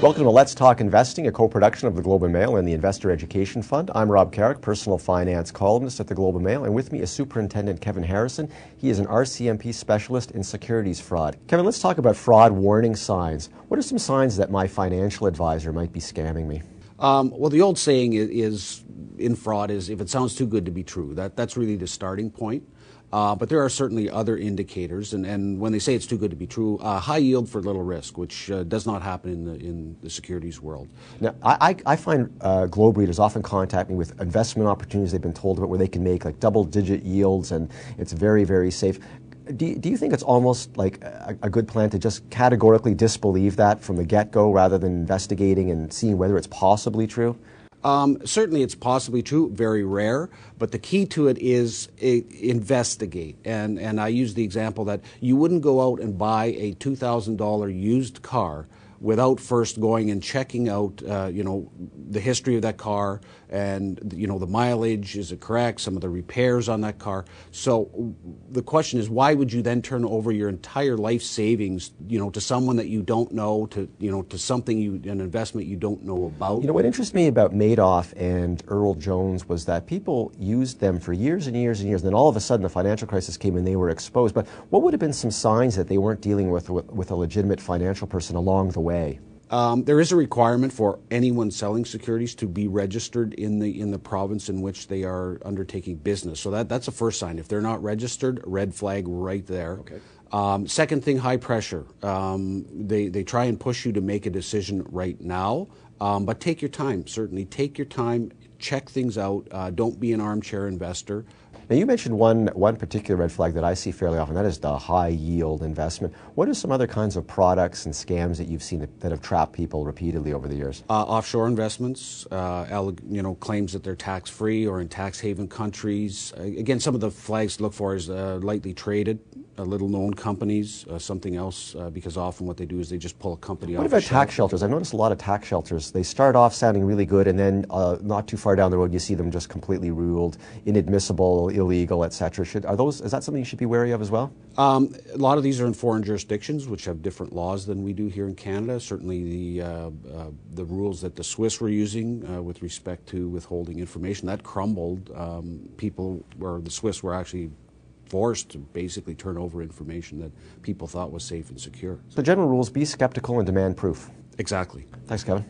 Welcome to Let's Talk Investing, a co-production of the Globe and Mail and the Investor Education Fund. I'm Rob Carrick, personal finance columnist at the Globe and Mail, and with me is Superintendent Kevin Harrison. He is an RCMP specialist in securities fraud. Kevin, let's talk about fraud warning signs. What are some signs that my financial advisor might be scamming me? Well, the old saying is in fraud is if it sounds too good to be true. That's really the starting point. But there are certainly other indicators, and when they say it's too good to be true, high yield for little risk, which does not happen in the securities world. Now, I find Globe readers often contact me with investment opportunities they've been told about where they can make like double-digit yields, and it's very, very safe. Do you think it's almost like a good plan to just categorically disbelieve that from the get-go rather than investigating and seeing whether it's possibly true? Certainly it's possibly true, very rare, but the key to it is investigate. And I use the example that you wouldn't go out and buy a $2,000 used car without first going and checking out, the history of that car and, the mileage, is it correct, some of the repairs on that car. So the question is, why would you then turn over your entire life savings, to someone that you don't know, to something an investment you don't know about? What interests me about Madoff and Earl Jones was that people used them for years and years and years, and then all of a sudden the financial crisis came and they were exposed. But what would have been some signs that they weren't dealing with a legitimate financial person along the way? There is a requirement for anyone selling securities to be registered in the province in which they are undertaking business. So that's a first sign. If they're not registered, red flag right there. Okay. Second thing, high pressure. They try and push you to make a decision right now, but take your time. Certainly, take your time. Check things out. Don't be an armchair investor. Now, you mentioned one particular red flag that I see fairly often. That is the high yield investment. What are some other kinds of products and scams that you've seen that have trapped people repeatedly over the years? Offshore investments, claims that they're tax-free or in tax haven countries. Again, some of the flags to look for is lightly traded, little-known companies. Something else, because often what they do is they just pull a company off. What about tax shelters? I've noticed a lot of tax shelters. They start off sounding really good, and then not too far down the road, you see them just completely ruled inadmissible, illegal, etc. Is that something you should be wary of as well? A lot of these are in foreign jurisdictions, which have different laws than we do here in Canada. Certainly, the rules that the Swiss were using with respect to withholding information, that crumbled. The Swiss were actually forced to basically turn over information that people thought was safe and secure. So general rules, be skeptical and demand proof. Exactly. Thanks, Kevin.